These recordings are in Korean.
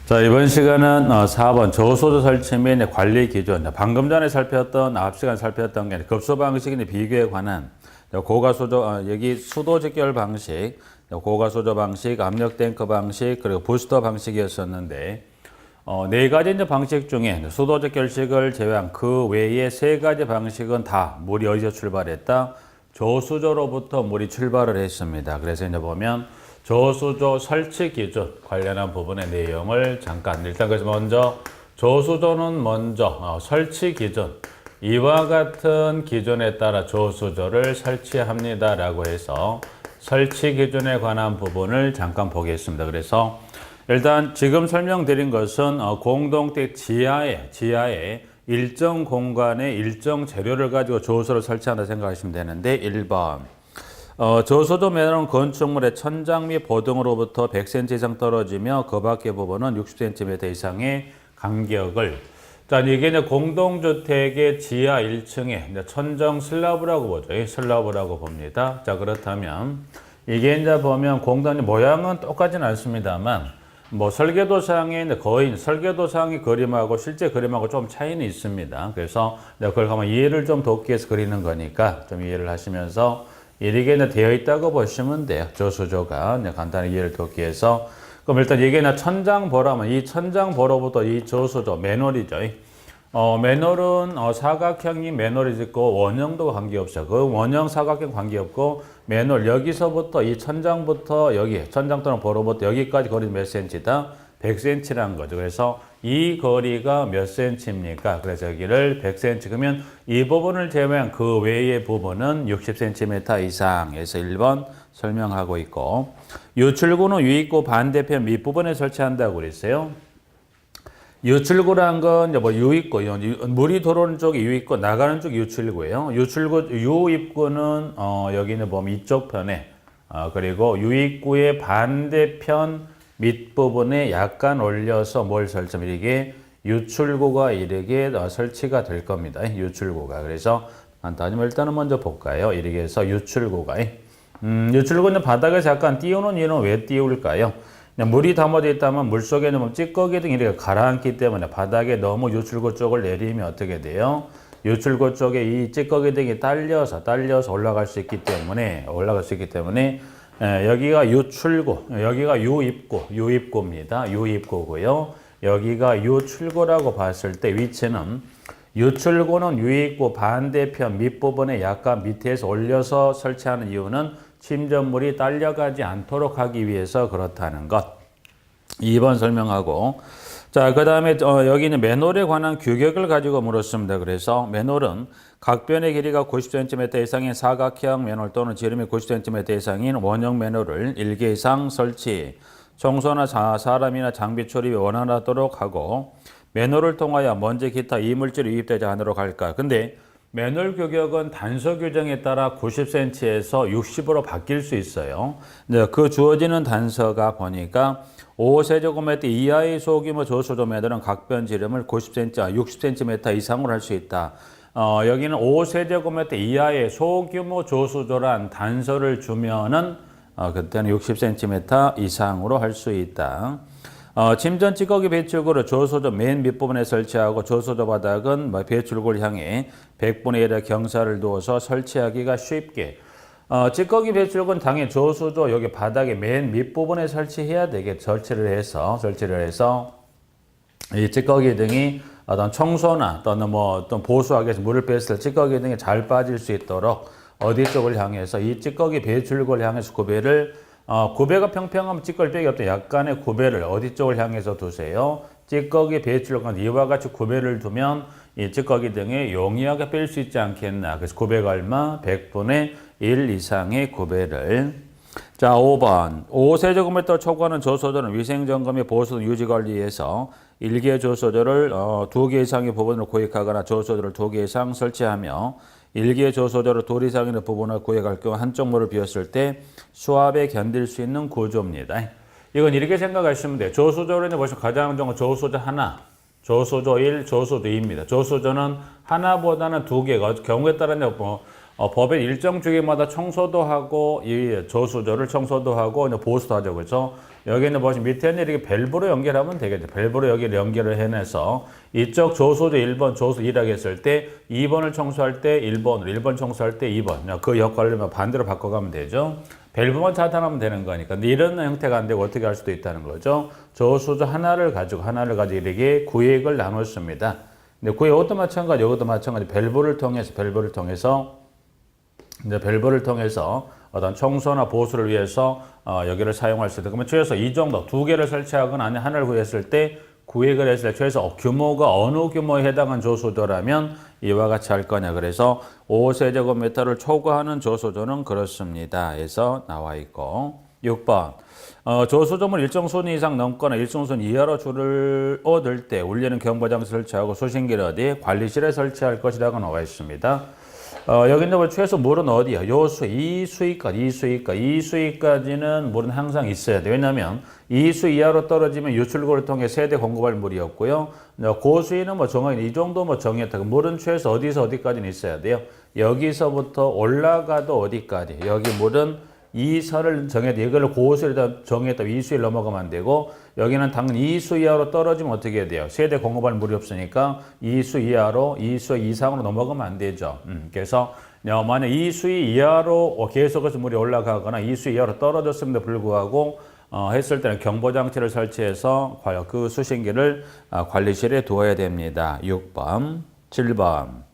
자, 이번 시간은 4번 저수조 설치 및 관리 기준. 방금 전에 살폈던, 앞 시간 살폈던 게 급수 방식의 비교에 관한 고가수조, 여기 수도 직결 방식, 고가수조 방식, 압력 탱크 방식, 그리고 부스터 방식이었었는데, 네 가지 이제 방식 중에 수도 직결식을 제외한 그 외에 세 가지 방식은 다 물이 어디서 출발했다? 저수조로부터 물이 출발을 했습니다. 그래서 이제 보면 저수조 설치 기준 관련한 부분의 내용을 잠깐 일단 그래서 먼저 저수조는 먼저 설치 기준 이와 같은 기준에 따라 저수조를 설치합니다라고 해서 설치 기준에 관한 부분을 잠깐 보겠습니다. 그래서 일단 지금 설명드린 것은 공동택 지하에 일정 공간에 일정 재료를 가지고 저수조를 설치한다 생각하시면 되는데 1번 저수조 매너는 건축물의 천장 및 보등으로부터 100cm 이상 떨어지며 그 밖의 부분은 60cm 이상의 간격을 자, 이게 이제 공동주택의 지하 1층에 천정 슬라브라고 보죠. 슬라브라고 봅니다. 자, 그렇다면 이게 이제 보면 공단의 모양은 똑같지는 않습니다만 뭐 설계도상의 거의 설계도상의 그림하고 실제 그림하고 좀 차이는 있습니다. 그래서 그걸 한번 이해를 좀 돕기 위해서 그리는 거니까 좀 이해를 하시면서 이렇게 되어 있다고 보시면 돼요. 저수조가 간단히 이해를 돕기 위해서. 그럼 일단 이게 천장 보라면 이 천장 보로부터 이 저수조 맨홀이죠. 맨홀은 사각형이 맨홀이 있고 원형도 관계없어요. 그 원형 사각형 관계없고 맨홀 여기서부터 이 천장부터 여기 천장 또는 보로부터 여기까지 거리 몇 cm다? 100cm라는 거죠. 그래서 이 거리가 몇 cm입니까? 그래서 여기를 100cm 그러면 이 부분을 제외한 그 외의 부분은 60cm 이상에서 1번 설명하고 있고 유출구는 유입구 반대편 밑부분에 설치한다고 그랬어요. 유출구란 건 뭐 유입구, 물이 들어오는 쪽이 유입구, 나가는 쪽이 유출구예요. 유입구는 여기는 보면 이쪽 편에 그리고 유입구의 반대편 밑부분에 약간 올려서 뭘 설치하면 이게 유출구가 이렇게 설치가 될 겁니다. 유출구가. 그래서 간단히 일단은 먼저 볼까요? 이렇게 해서 유출구가. 유출구는 바닥에서 약간 띄우는 이유는 왜 띄울까요? 물이 담아져 있다면 물속에 넣으면 찌꺼기 등이 이렇게 가라앉기 때문에 바닥에 너무 유출구 쪽을 내리면 어떻게 돼요? 유출구 쪽에 이 찌꺼기 등이 딸려서 올라갈 수 있기 때문에 여기가 유출구, 여기가 유입구입니다. 유입구고요. 여기가 유출구라고 봤을 때 위치는 유출구는 유입구 반대편 밑부분에 약간 밑에서 올려서 설치하는 이유는 침전물이 딸려가지 않도록 하기 위해서 그렇다는 것. 2번 설명하고 자, 그 다음에 여기는 맨홀에 관한 규격을 가지고 물었습니다. 그래서 맨홀은 각 변의 길이가 90cm 이상인 사각형 맨홀 또는 지름이 90cm 이상인 원형 맨홀을 1개 이상 설치, 청소나 사람이나 장비 출입이 원활하도록 하고 맨홀을 통하여 먼지 기타 이물질이 유입되지 않도록 할까. 근데 맨홀 규격은 단서 규정에 따라 90cm에서 60으로 바뀔 수 있어요. 그 주어지는 단서가 보니까 5세제곱미터 이하의 소규모 저수조 매들은 각변 지름을 60cm 이상으로 할 수 있다. 여기는 5세제곱미터 이하의 소규모 저수조란 단서를 주면은 그때는 60cm 이상으로 할 수 있다. 침전 찌꺼기 배출구를 저수조 맨 밑부분에 설치하고 저수조 바닥은 배출구를 향해 100분의 1의 경사를 두어서 설치하기가 쉽게. 찌꺼기 배출구는 당연히 저수조 여기 바닥에 맨 밑부분에 설치해야 되겠죠. 설치를 해서 이 찌꺼기 등이 어떤 청소나 또는 어떤 보수하기 위해서 물을 뺐을 때 찌꺼기 등이 잘 빠질 수 있도록 어디 쪽을 향해서 이 찌꺼기 배출구를 향해서 구배가 평평하면 찌꺼기 빼기 없다. 약간의 구배를 어디 쪽을 향해서 두세요? 찌꺼기 배출구는 이와 같이 구배를 두면 이 찌꺼기 등이 용이하게 뺄 수 있지 않겠나. 그래서 구배가 얼마? 100분의 1 이상의 구배를. 자, 5번. 5세제곱미터 초과하는 저수조는 위생점검 및 보수 유지 관리에서 1개 저수조를 2개 이상의 부분으로 구획하거나 저수조를 2개 이상 설치하며 1개 저수조를 2 이상의 부분을 구획할 경우 한쪽 물을 비웠을 때 수압에 견딜 수 있는 구조입니다. 이건 이렇게 생각하시면 돼요. 저수조를 보시면 가장 좋은 저수조 하나, 저수조 1, 저수조 2입니다. 저수조는 하나보다는 2개가 경우에 따라 법의 일정 주기마다 청소도 하고 이 저수조를 청소도 하고 보수도 하죠. 그렇죠? 여기는 보시면 밑에 있는 이렇게 밸브로 연결하면 되겠죠. 밸브로 여기를 연결을 해내서 이쪽 조소조 1번, 조소 2라고 했을 때 2번을 청소할 때 1번으로, 1번 청소할 때 2번. 그 역할을 반대로 바꿔가면 되죠. 밸브만 차단하면 되는 거니까. 근데 이런 형태가 안 되고 어떻게 할 수도 있다는 거죠. 조소조 하나를 가지고 이렇게 구획을 나눴습니다. 근데 구획 마찬가지, 여기도 마찬가지. 밸브를 통해서 이제 밸브를 통해서 어떤 청소나 보수를 위해서 여기를 사용할 수 있다. 그러면 최소 이 정도 두 개를 설치하거나 아니 하나를 구했을 때 구획을 했을 때 최소 규모가 어느 규모에 해당한 조소조라면 이와 같이 할 거냐. 그래서 5세제곱미터를 초과하는 조소조는 그렇습니다. 해서 나와 있고 6번 조소조물 일정 순위 이상 넘거나 일정 순위 이하로 줄을 얻을 때 울리는 경보장치 설치하고 수신기를 어디 관리실에 설치할 것이라고 나와 있습니다. 여기는 뭐 최소 물은 어디야? 요수, 이수위까지는 물은 항상 있어야 돼. 왜냐면 이수 이하로 떨어지면 유출구를 통해 세대 공급할 물이었고요. 고수위는 뭐 정확히 이 정도 뭐 정했다. 물은 최소 어디서 어디까지는 있어야 돼요. 여기서부터 올라가도 어디까지. 여기 물은 이설을 정해도 이걸 고수위에다 정했다. 이수위를 넘어가면 안 되고 여기는 당연히 이수 이하로 떨어지면 어떻게 해야 돼요? 세대 공급할 물이 없으니까 이수 이하로 이수 이상으로 넘어가면 안 되죠. 그래서 만약 이수 이하로 계속해서 물이 올라가거나 이수 이하로 떨어졌음에도 불구하고 했을 때는 경보장치를 설치해서 그 수신기를 관리실에 두어야 됩니다. 6번, 7번.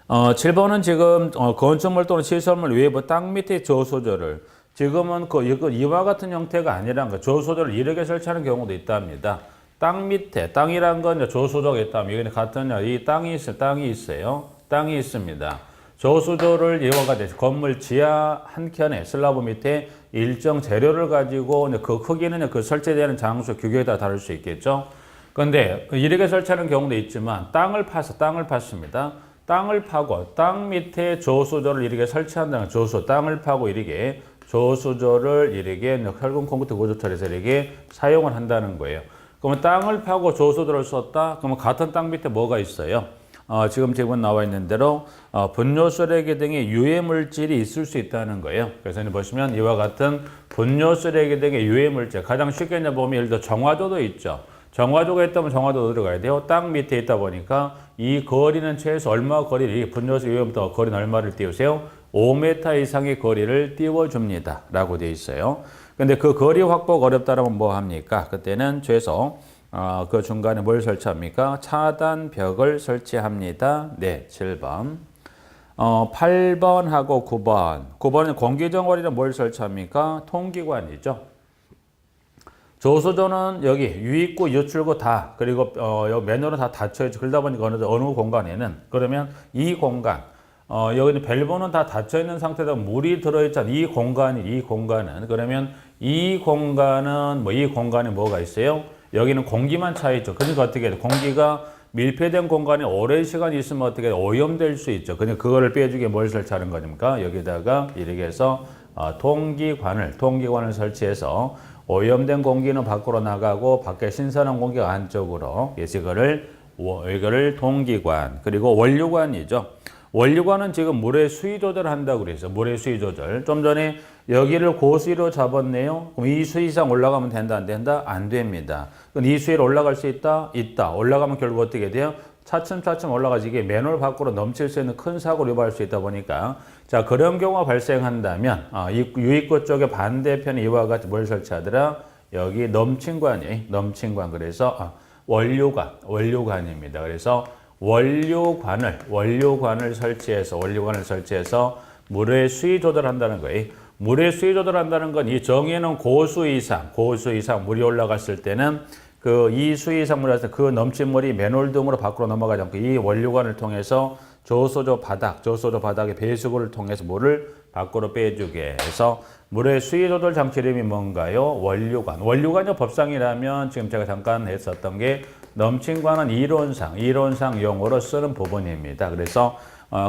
7번은 지금 건축물 또는 시설물 외부 땅 밑에 저소조를 지금은 이와 같은 형태가 아니란 거 저소조를 이렇게 설치하는 경우도 있답니다. 땅 밑에 땅이란 건 저소조가 있다면 여기는 같은 이 땅이 있어요. 땅이 있습니다. 저소조를 이와 같이 건물 지하 한 켠에 슬라브 밑에 일정 재료를 가지고 그 크기는 그 설치되는 장소 규격에 따라 다를 수 있겠죠. 그런데 이렇게 설치하는 경우도 있지만 땅을 팠습니다. 땅을 파고 땅 밑에 저수조를 이렇게 설치한다는 땅을 파고 이렇게 저수조를 이렇게 혈근 콘크리트 구조처리해서 이렇게 사용을 한다는 거예요. 그러면 땅을 파고 저수조를 썼다? 그러면 같은 땅 밑에 뭐가 있어요? 지금 나와 있는 대로 분뇨 쓰레기 등의 유해 물질이 있을 수 있다는 거예요. 그래서 보시면 이와 같은 분뇨 쓰레기 등의 유해 물질 가장 쉽게 보면 예를 들어 정화조도 있죠. 정화조가 있다면 정화조 들어가야 돼요. 땅 밑에 있다 보니까 이 거리는 최소 얼마 거리를 분뇨수 위험부터 거리는 얼마를 띄우세요? 5m 이상의 거리를 띄워줍니다. 라고 되어 있어요. 근데 그 거리 확보가 어렵다면 뭐 합니까? 그때는 최소 그 중간에 뭘 설치합니까? 차단벽을 설치합니다. 네, 7번. 8번하고 9번. 9번은 공기정월이는 뭘 설치합니까? 통기관이죠. 저수조는 여기 유입구, 유출구 다 그리고 여기 맨홀은 다 닫혀있죠. 그러다 보니까 어느 공간에는 그러면 이 공간 여기는 밸브는 다 닫혀있는 상태에서 물이 들어있잖아요. 이 공간은 그러면 이 공간에 뭐가 있어요? 여기는 공기만 차 있죠. 그러니까 어떻게 해요? 공기가 밀폐된 공간에 오랜 시간 있으면 어떻게 해요? 오염될 수 있죠. 그러니까 그거를 빼주기 뭘 설치하는 거니까 여기다가 이렇게 해서 통기관을 설치해서 오염된 공기는 밖으로 나가고 밖에 신선한 공기가 안쪽으로 이거를 통기관 그리고 원유관이죠. 원유관은 지금 물의 수위 조절한다고 그랬어요. 물의 수위 조절. 좀 전에 여기를 고수위로 잡았네요. 그럼 이 수위 이상 올라가면 된다 안 된다? 안 됩니다. 그럼 이 수위로 올라갈 수 있다? 있다. 올라가면 결국 어떻게 돼요? 차츰차츰 올라가지 이게 맨홀 밖으로 넘칠 수 있는 큰 사고를 유발할 수 있다 보니까 자 그런 경우가 발생한다면 이 유입구 쪽에 반대편에 이와 같이 뭘 설치하더라? 여기 넘친관 그래서 원료관입니다. 그래서 원료관을 설치해서 물의 수위 조절한다는 거예요. 물의 수위 조절한다는 건 이 정의는 고수 이상 물이 올라갔을 때는 이 수위 이상 물이 왔을 때 그 넘친 물이 맨홀 등으로 밖으로 넘어가지 않고 이 원료관을 통해서 저소조 바닥의 배수구를 통해서 물을 밖으로 빼주게 해서 물의 수위 조절 장치 이름이 뭔가요? 원료관이 법상이라면 지금 제가 잠깐 했었던 게 넘친관은 이론상 용어로 쓰는 부분입니다. 그래서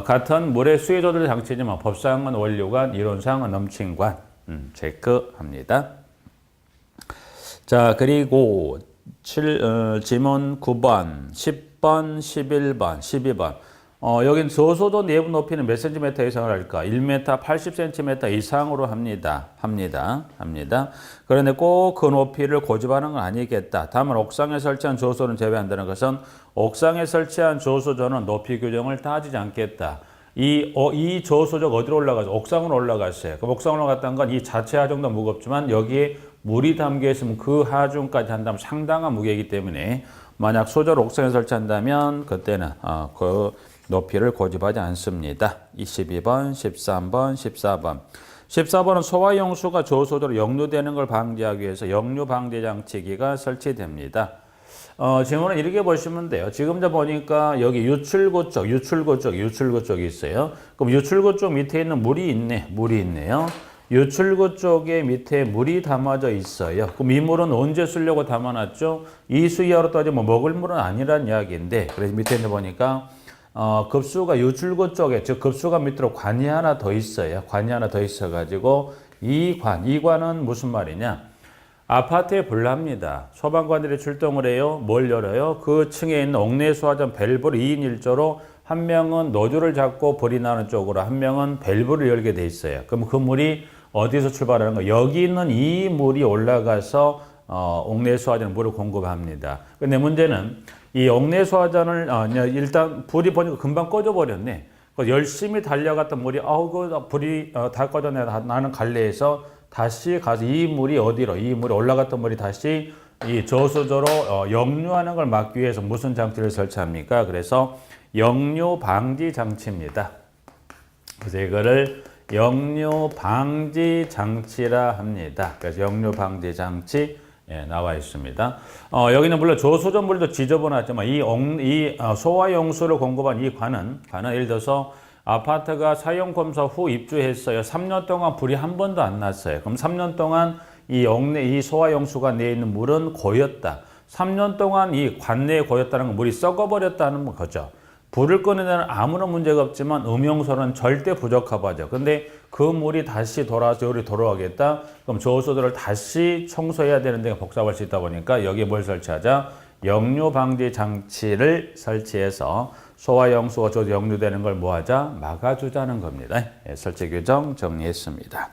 같은 물의 수위 조절 장치지만 법상은 원료관, 이론상은 넘친관 체크합니다. 자 그리고 지문 9번, 10번, 11번, 12번 여긴 저소도 내부 높이는 몇 cm 이상을 할까? 1m 80cm 이상으로 합니다. 그런데 꼭 그 높이를 고집하는 건 아니겠다. 다만 옥상에 설치한 저소는 제외한다는 것은 옥상에 설치한 저소조는 높이 규정을 따지지 않겠다. 이 저소조가 어디로 올라가죠? 옥상으로 올라갔어요. 그럼 옥상으로 올라갔다는 건 이 자체 하중도 무겁지만 여기에 물이 담겨 있으면 그 하중까지 한다면 상당한 무게이기 때문에 만약 소조를 옥상에 설치한다면 그때는 그 높이를 고집하지 않습니다. 22번, 13번, 14번. 14번은 소화용수가 저소조로 역류되는 걸 방지하기 위해서 역류 방지 장치기가 설치됩니다. 질문은 이렇게 보시면 돼요. 지금 보니까 여기 유출구 쪽이 있어요. 그럼 유출구 쪽 밑에 있는 물이 있네요. 유출구 쪽에 밑에 물이 담아져 있어요. 그럼 이 물은 언제 쓰려고 담아놨죠? 이 수이하로 따지면 먹을 물은 아니란 이야기인데, 그래서 밑에 있는 보니까 급수가 유출구 쪽에, 즉 급수가 밑으로 관이 하나 더 있어요. 관이 하나 더 있어가지고 이 관은 무슨 말이냐? 아파트에 불납니다. 소방관들이 출동을 해요. 뭘 열어요? 그 층에 있는 옥내수화전 밸브를 2인 1조로 한 명은 노즐을 잡고 불이 나는 쪽으로, 한 명은 밸브를 열게 돼 있어요. 그럼 그 물이 어디서 출발하는 거예요? 여기 있는 이 물이 올라가서 옥내수화전에 물을 공급합니다. 근데 문제는 이 옥내수화전을 일단 불이 보니까 금방 꺼져버렸네. 열심히 달려갔던 물이 불이 다 꺼졌네. 나는 갈래 해서 다시 가서 이 물이 올라갔던 물이 다시 이 저수조로 역류하는 걸 막기 위해서 무슨 장치를 설치합니까? 그래서 역류 방지 장치입니다. 그래서 이거를 역류 방지 장치라 합니다. 그래서 역류 방지 장치 나와 있습니다. 여기는 물론 저수조 물도 지저분하지만 이 소화용수를 공급한 이 관은 예를 들어서 아파트가 사용검사 후 입주했어요. 3년 동안 불이 한 번도 안 났어요. 그럼 3년 동안 이 소화용수가 내에 있는 물은 고였다. 3년 동안 이 관내에 고였다는 건 물이 썩어버렸다는 거죠. 불을 끄는 데는 아무런 문제가 없지만 음용소는 절대 부적합하죠. 하죠. 근데 그 물이 다시 돌아와서 여기 돌아오겠다. 그럼 저수도를 다시 청소해야 되는데 복잡할 수 있다 보니까 여기에 뭘 설치하자? 역류 방지 장치를 설치해서 소화용수가 저도 역류되는 걸 뭐하자? 막아주자는 겁니다. 설치 규정 정리했습니다.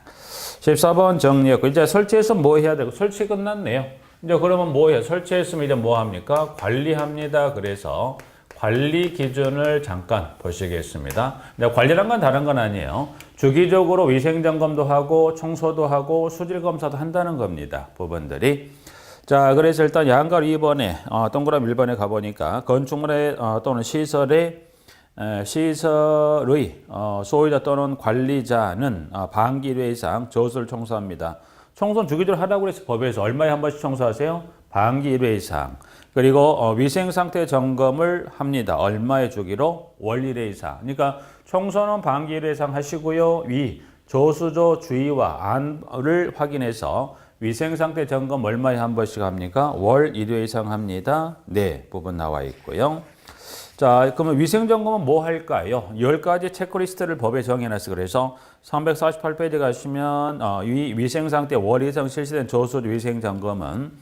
14번 정리했고, 이제 설치해서 뭐 해야 되고, 설치 끝났네요. 이제 그러면 뭐 해요? 설치했으면 이제 뭐 합니까? 관리합니다. 그래서 관리 기준을 잠깐 보시겠습니다. 근데 관리란 건 다른 건 아니에요. 주기적으로 위생점검도 하고, 청소도 하고, 수질검사도 한다는 겁니다. 부분들이. 자, 그래서 일단 양갈 2번에, 동그라미 1번에 가보니까, 건축물에 또는 시설의 소유자 또는 관리자는 반기 1회 이상 저수를 청소합니다. 청소는 주기적으로 하라고 해서 법에서 얼마에 한 번씩 청소하세요? 반기 1회 이상. 그리고 위생상태 점검을 합니다. 얼마의 주기로? 월 1회 이상. 그러니까 청소는 반기 1회 이상 하시고요. 저수조 주위와 안을 확인해서 위생상태 점검 얼마에 한 번씩 합니까? 월 1회 이상 합니다. 네, 부분 나와 있고요. 자, 그러면 위생점검은 뭐 할까요? 10가지 체크리스트를 법에 정해놨어요. 그래서 348페이지 가시면 위생상태 월 이상 실시된 저수조 위생점검은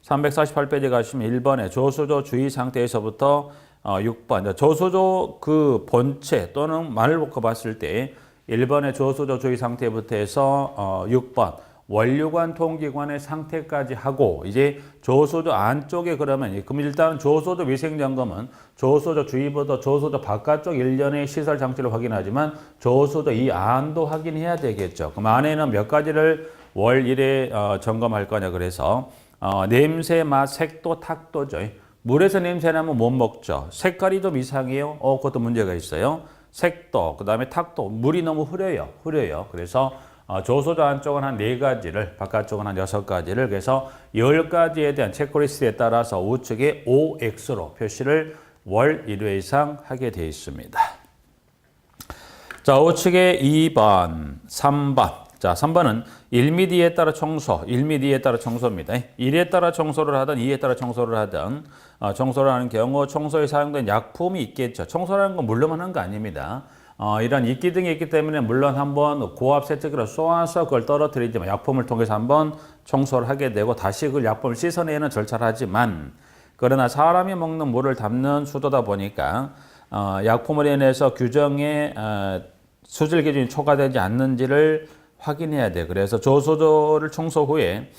348페이지 가시면 1번에 저수조 주위 상태에서부터 6번 저수조 그 본체 또는 말을 놓고 봤을 때 1번의 저수조 주위 상태부터 해서 6번 원료관 통기관의 상태까지 하고 이제 저수조 안쪽에 그럼 일단 저수조 위생점검은 저수조 주위부터 저수조 바깥쪽 일련의 시설 장치를 확인하지만 저수조 이 안도 확인해야 되겠죠. 그럼 안에는 몇 가지를 월 1회 점검할 거냐 그래서 냄새, 맛, 색도, 탁도죠. 물에서 냄새 나면 못 먹죠. 색깔이 좀 이상해요. 그것도 문제가 있어요. 색도, 그 다음에 탁도, 물이 너무 흐려요. 그래서 저수조 안쪽은 한 4가지를, 바깥쪽은 한 6가지를, 그래서 10가지에 대한 체크리스트에 따라서 우측에 OX로 표시를 월 1회 이상 하게 되어 있습니다. 자, 우측에 2번, 3번. 자, 3번은 1mm에 따라 청소, 1mm에 따라 청소입니다. 1에 따라 청소를 하든 2에 따라 청소를 하든 청소를 하는 경우 청소에 사용된 약품이 있겠죠. 청소라는 건 물로만 하는 거 아닙니다. 이런 이끼 등이 있기 때문에 물론 한번 고압 세척기로 쏘아서 그걸 떨어뜨리지만 약품을 통해서 한번 청소를 하게 되고 다시 그 약품을 씻어내는 절차를 하지만 그러나 사람이 먹는 물을 담는 수도다 보니까 약품을 인해서 규정에 수질 기준이 초과되지 않는지를 확인해야 돼. 그래서 저소조를 청소 후에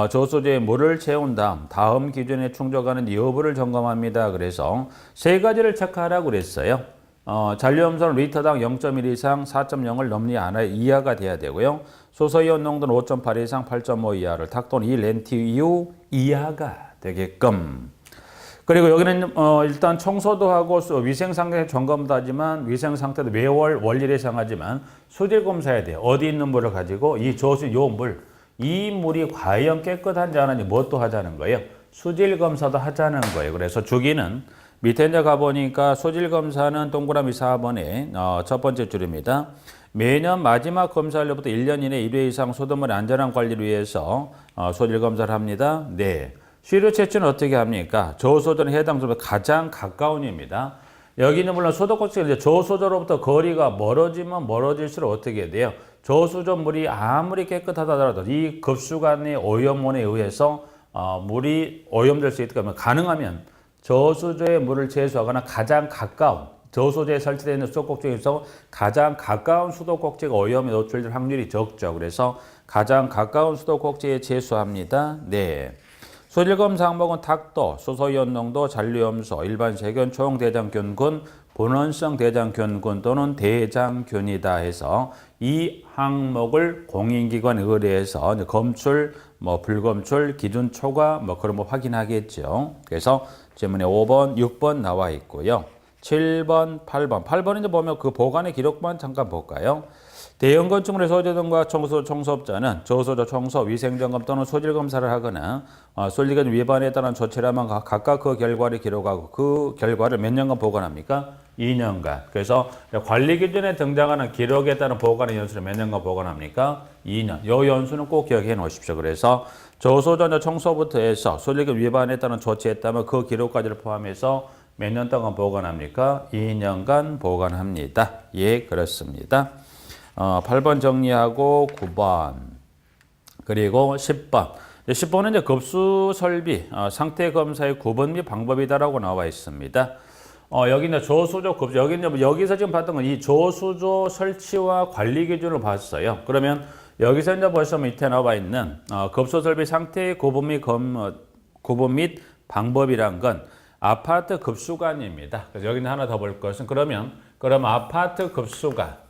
저소조에 물을 채운 다음 기준에 충족하는 여부를 점검합니다. 그래서 세 가지를 체크하라고 그랬어요. 잔류염소는 리터당 0.1 이상 4.0을 넘지 않아 이하가 돼야 되고요. 수소이온 농도는 5.8 이상 8.5 이하를, 탁도는 1NTU 이하가 되게끔. 그리고 여기는 일단 청소도 하고 위생 상태 점검도 하지만 위생 상태도 매월 월일에 정하지만 수질 검사해야 돼요. 어디 있는 물을 가지고 이 저수 요 물, 이 물이 과연 깨끗한지 안 하는지 뭣도 하자는 거예요. 수질 검사도 하자는 거예요. 그래서 주기는 밑에 이제 가보니까 수질 검사는 동그라미 4번에 첫 번째 줄입니다. 매년 마지막 검사일로부터 1년 이내 1회 이상 소드물의 안전한 관리를 위해서 수질 검사를 합니다. 네. 시료 채취는 어떻게 합니까? 저소조는 해당 소조에 가장 가까운입니다. 여기는 물론 소독꼭지가 이제 저소조로부터 거리가 멀어지면 멀어질수록 어떻게 돼요? 저수조 물이 아무리 깨끗하다 하더라도 이 급수관의 오염원에 의해서 물이 오염될 수 있기 때문에 가능하면 저수조의 물을 제수하거나 가장 가까운 저소조에 설치되어 있는 수도꼭지 중에서 가장 가까운 수도꼭지가 오염에 노출될 확률이 적죠. 그래서 가장 가까운 수도꼭지에 제수합니다. 네. 수질 검사 항목은 탁도, 수소이온 농도, 잔류염소, 일반 세균, 초용대장균군, 분원성 대장균군 또는 대장균이다 해서 이 항목을 공인기관에 의뢰해서 검출, 불검출, 기준 초과 그런 거 확인하겠죠. 그래서 질문에 5번, 6번 나와 있고요. 7번, 8번. 8번은 이제 보면 그 보관의 기록만 잠깐 볼까요? 대형 건축물의 소재등과 청소업자는 저소조 청소, 위생점검 또는 소질 검사를 하거나 소질 기준 위반에 따른 조치를 하면 각각 그 결과를 기록하고 그 결과를 몇 년간 보관합니까? 2년간. 그래서 관리 기준에 등장하는 기록에 따른 보관의 연수를 몇 년간 보관합니까? 2년. 이 연수는 꼭 기억해 놓으십시오. 그래서 저소조 청소부터 해서 소질 기준 위반에 따른 조치했다면 그 기록까지를 포함해서 몇 년 동안 보관합니까? 2년간 보관합니다. 예, 그렇습니다. 8번 정리하고 9번 그리고 10번. 10번은 이제 급수 설비 상태 검사의 구분 및 방법이다라고 나와 있습니다. 여기는 저수조 급수 여기서 지금 봤던 건 이 저수조 설치와 관리 기준을 봤어요. 그러면 여기서 이제 벌써 밑에 나와 있는 급수 설비 상태의 구분 및 방법이란 건 아파트 급수관입니다. 그래서 여기는 하나 더 볼 것은 그럼 아파트 급수관.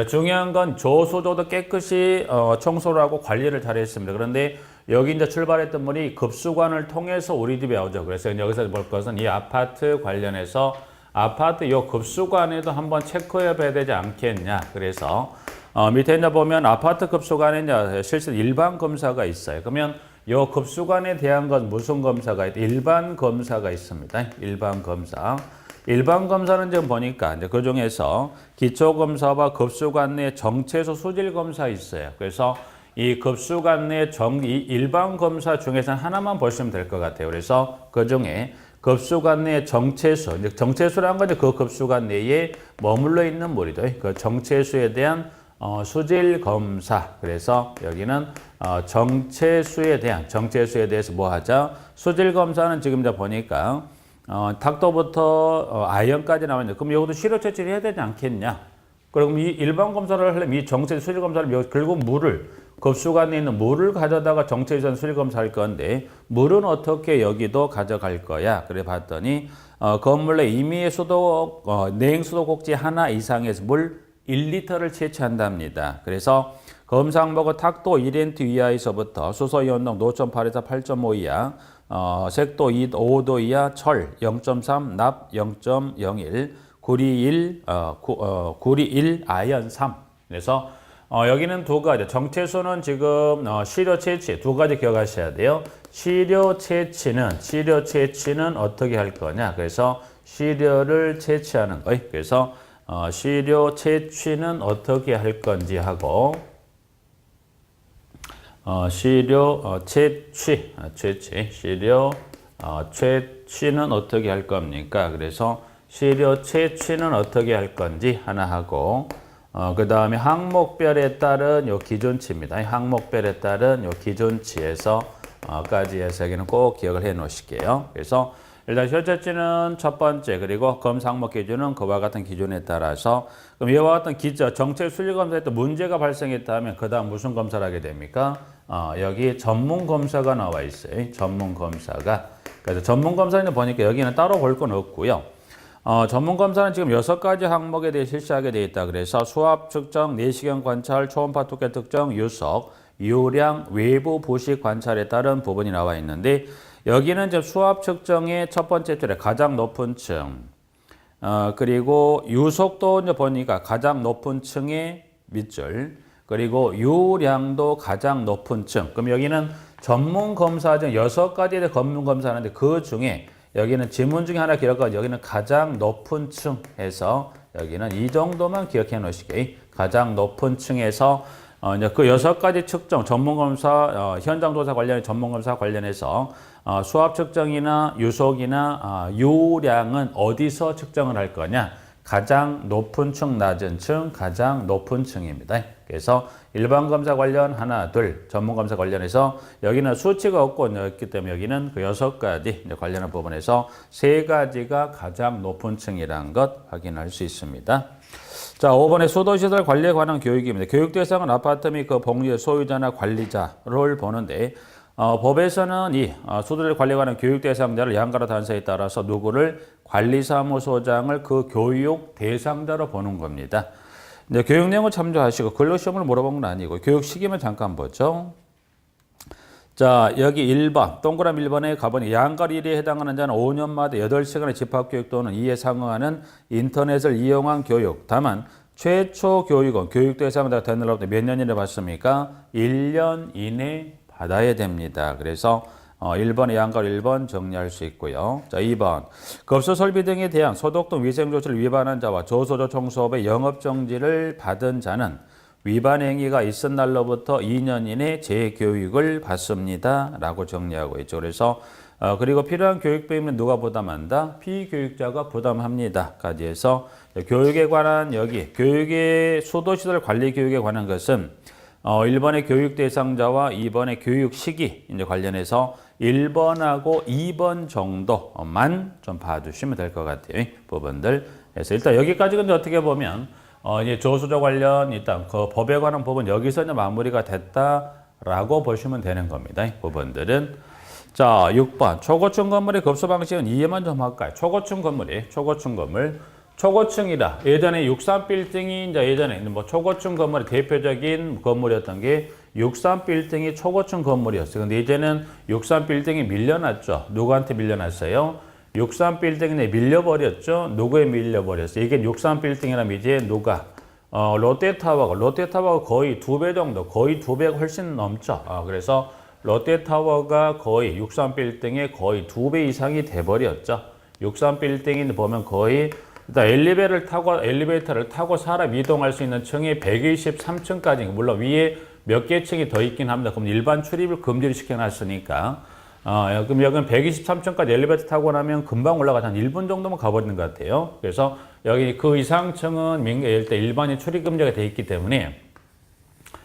중요한 건 저소조도 깨끗이 청소를 하고 관리를 잘 했습니다. 그런데 여기 이제 출발했던 분이 급수관을 통해서 우리 집에 오죠. 그래서 여기서 볼 것은 이 아파트 관련해서 아파트 요 급수관에도 한번 체크해 봐야 되지 않겠냐. 그래서 밑에 이제 보면 아파트 급수관에 이제 실제 일반 검사가 있어요. 그러면 요 급수관에 대한 건 무슨 검사가 있다? 일반 검사가 있습니다. 일반 검사. 일반 검사는 지금 보니까 이제 그 중에서 기초검사와 급수관 내 정체수 수질 검사 있어요. 그래서 이 급수관 내 일반 검사 중에서는 하나만 보시면 될 것 같아요. 그래서 그 중에 급수관 내 정체수, 정체수라는 건 그 급수관 내에 머물러 있는 물이죠. 그 정체수에 대한 수질 검사. 그래서 여기는 정체수에 대해서 뭐 하자? 수질 검사는 지금 이제 보니까 탁도부터 아연까지 나왔는데 그럼 이것도 시료 채취를 해야 되지 않겠냐? 그럼 이 일반 검사를 하려면 이 정체 수질 검사를 결국 물을 급수관에 있는 물을 가져다가 정체전 수질 검사할 건데 물은 어떻게 여기도 가져갈 거야? 그래 봤더니 건물 내 임의의 수도 내행 수도꼭지 하나 이상에서 물 1리터를 채취한답니다. 그래서 검사 항목은 탁도 1NT 이하에서부터 수소이온 농도 5.8에서 8.5 이하, 색도 5도 이하, 철 0.3, 납 0.01, 구리 1, 아연 3. 그래서 여기는 두 가지. 정체수는 지금 시료 채취 두 가지 기억하셔야 돼요. 시료 채취는 어떻게 할 거냐? 그래서 시료를 채취하는 거예요. 그래서 시료 채취는 어떻게 할 건지 하고 시료 채취는 어떻게 할 겁니까? 그래서 시료 채취는 어떻게 할 건지 하나 하고 그 다음에 항목별에 따른 요 기준치입니다. 항목별에 따른 요 기준치에서 까지 해서 여기는 꼭 기억을 해 놓으실게요. 그래서 일단 실제치는 첫 번째, 그리고 검사 항목 기준은 그와 같은 기준에 따라서, 그럼 이와 같은 정책 순위 검사에 또 문제가 발생했다면 그 다음 무슨 검사를 하게 됩니까? 여기 전문 검사가 나와 있어요. 전문 검사가. 그래서 전문 검사는 보니까 여기는 따로 볼 건 없고요. 전문검사는 지금 6가지 항목에 대해 실시하게 되어 있다. 그래서 수압 측정, 내시경 관찰, 초음파 두께 특정, 유석, 유량, 외부 부식 관찰에 따른 부분이 나와 있는데 여기는 지금 수압 측정의 첫 번째 줄에 가장 높은 층, 그리고 유속도 이제 보니까 가장 높은 층의 밑줄, 그리고 유량도 가장 높은 층. 그럼 여기는 전문검사 중 6가지의 전문검사 하는데 그 중에 여기는 지문 중에 하나 기억하고 여기는 가장 높은 층 해서 여기는 이 정도만 기억해 놓으시게. 가장 높은 층에서 이제 그 6가지 측정 전문검사 현장조사 관련 전문검사 관련해서 수압 측정이나 유속이나 유량은 어디서 측정을 할 거냐? 가장 높은 층, 낮은 층, 가장 높은 층입니다. 그래서 일반 검사 관련 하나, 둘, 전문 검사 관련해서 여기는 수치가 없기 때문에 여기는 그 6가지 관련한 부분에서 3가지가 가장 높은 층이라는 것 확인할 수 있습니다. 자, 5번에 수도시설 관리에 관한 교육입니다. 교육 대상은 아파트 및 그 복리의 소유자나 관리자를 보는데 법에서는 이 수도시설 관리에 관한 교육 대상자를 양가로 단서에 따라서 누구를 관리사무소장을 그 교육 대상자로 보는 겁니다. 이제 교육 내용을 참조하시고 근로시험을 물어본 건 아니고 교육 시기만 잠깐 보죠. 자, 여기 1번 동그라미 1번에 가보니 양가 1위에 해당하는 자는 5년마다 8시간의 집합교육 또는 이에 상응하는 인터넷을 이용한 교육. 다만 최초 교육은 교육 대상자가 되느라고 몇 년 이내 받습니까? 1년 이내 받아야 됩니다. 그래서 1번의 양가 1번 정리할 수 있고요. 자, 2번 급수 설비 등에 대한 소독 등 위생 조치를 위반한 자와 조소조 청소업의 영업 정지를 받은 자는 위반 행위가 있은 날로부터 2년 이내 재교육을 받습니다. 라고 정리하고 있죠. 그래서 그리고 필요한 교육 비용은 누가 부담한다? 피교육자가 부담합니다. 까지 해서 교육에 관한 여기 교육의 수도시설 관리 교육에 관한 것은 1번의 교육 대상자와 2번의 교육 시기 이제 관련해서 1번하고 2번 정도만 좀 봐주시면 될 것 같아요. 부분들. 그래서 일단 여기까지는 어떻게 보면 이제 조수조 관련 일단 그 법에 관한 부분 여기서 이제 마무리가 됐다라고 보시면 되는 겁니다. 부분들은. 자, 6번 초고층 건물의 급수 방식은 이해만 좀 할까요? 초고층 건물. 초고층이다. 예전에 63빌딩이 이제 예전에 뭐 초고층 건물의 대표적인 건물이었던 게 63빌딩이 초고층 건물이었어요. 근데 이제는 63빌딩이 밀려났죠. 누구한테 밀려났어요? 63빌딩에 밀려버렸죠. 누구에 밀려버렸어요? 이게 63빌딩이라면 이제 누가? 롯데타워가 거의 2배 정도, 거의 2배가 훨씬 넘죠. 그래서 롯데타워가 거의 63빌딩의 거의 2배 이상이 돼버렸죠. 63빌딩이 보면 거의 일단 엘리베이터를 타고 사람 이동할 수 있는 층이 123층까지, 물론 위에 몇 개 층이 더 있긴 합니다. 그럼 일반 출입을 금지를 시켜놨으니까. 그럼 여기는 123층까지 엘리베이터 타고 나면 금방 올라가서 한 1분 정도면 가버리는 것 같아요. 그래서 여기 그 이상층은 일단 일반인 출입 금지가 돼 있기 때문에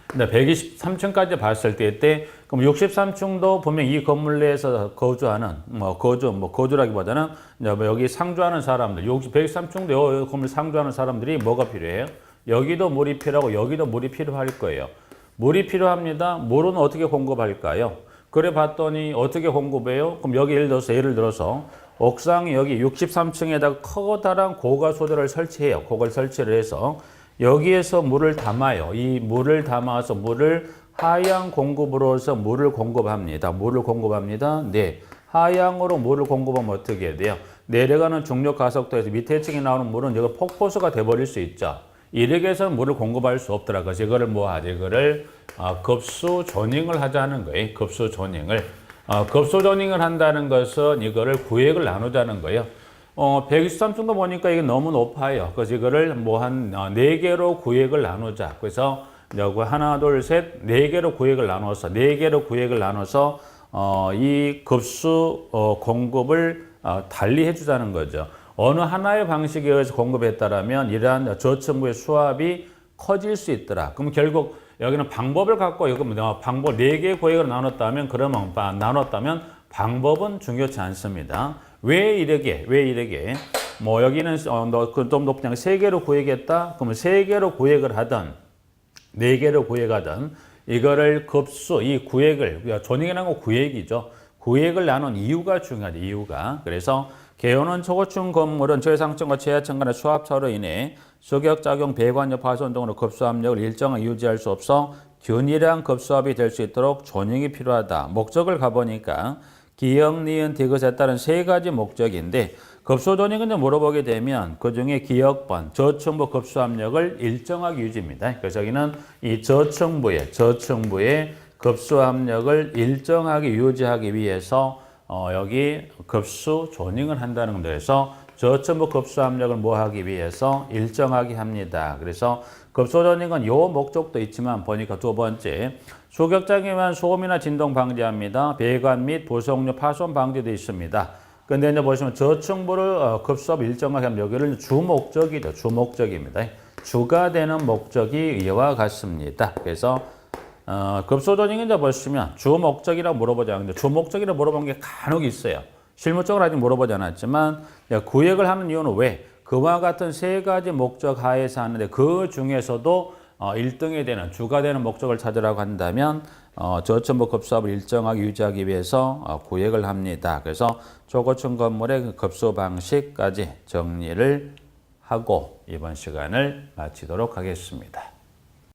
123층까지 봤을 때 그럼 63층도 분명 이 건물 내에서 거주하는 거주라기보다는 여기 상주하는 사람들 123층도 이 건물 상주하는 사람들이 뭐가 필요해요? 여기도 물이 필요하고 여기도 물이 필요할 거예요. 물이 필요합니다. 물은 어떻게 공급할까요? 그래 봤더니 어떻게 공급해요? 그럼 여기 예를 들어서 옥상에 여기 63층에다가 커다란 고가소들을 설치해요. 그걸 설치를 해서 여기에서 물을 담아요. 이 물을 담아서 물을 하향 공급으로서 물을 공급합니다. 네. 하향으로 물을 공급하면 어떻게 해야 돼요? 내려가는 중력 가속도에서 밑에 층에 나오는 물은 여기 폭포수가 돼버릴 수 있죠. 이렇게 해서는 물을 공급할 수 없더라. 그래서 이거를 이거를 급수 조닝을 하자는 거예요. 급수 조닝을 한다는 것은 이거를 구획을 나누자는 거예요. 123층도 보니까 이게 너무 높아요. 그래서 이거를 한 4개로 구획을 나누자. 그래서 여기 하나, 둘, 셋, 4개로 구획을 나눠서 이 급수 공급을 달리 해주자는 거죠. 어느 하나의 방식에 의해서 공급했다라면 이러한 저층부의 수압이 커질 수 있더라. 그럼 결국 여기는 방법을 갖고 방법 4개의 구획을 나눴다면 방법은 중요치 않습니다. 왜 이러게? 뭐 여기는 좀 높은 3개로 구획했다. 그러면 3개로 구획을 하든 4개로 구획하든 이거를 급수, 이 구획을 존익이라는 건 구획이죠. 구획을 나눈 이유가 중요하죠. 이유가. 그래서 개요는 초고층 건물은 최상층과 최하층 간의 수압차로 인해 수격작용, 배관력, 파손 등으로 급수압력을 일정하게 유지할 수 없어 균일한 급수압이 될 수 있도록 존익이 필요하다. 목적을 가보니까 기역, 니은, 디귿에 따른 3가지 목적인데 급수존익은 물어보게 되면 그중에 기역번, 저층부 급수압력을 일정하게 유지입니다. 그래서 여기는 이 저층부의 급수압력을 일정하게 유지하기 위해서 여기 급수존익을 한다는 겁니다. 그래서 저층부 급수압력을 뭐 하기 위해서 일정하게 합니다. 그래서 급수존익은 요 목적도 있지만 보니까 두 번째 수격작용한 소음이나 진동 방지합니다. 배관 및 부속류 파손 방지도 있습니다. 근데 이제 보시면 저층부를 급수압 일정하게 하면 여기를 주목적이죠. 주목적입니다. 주가 되는 목적이 이와 같습니다. 그래서 급수존익 이제 보시면 주목적이라고 물어보지 않는데 주목적이라고 물어본 게 간혹 있어요. 실무적으로 아직 물어보지 않았지만 구획을 하는 이유는 왜? 그와 같은 3가지 목적 하에서 하는데 그 중에서도 1등이 되는 주가 되는 목적을 찾으라고 한다면 저층부 급수압을 일정하게 유지하기 위해서 구획을 합니다. 그래서 초고층 건물의 급수 방식까지 정리를 하고 이번 시간을 마치도록 하겠습니다.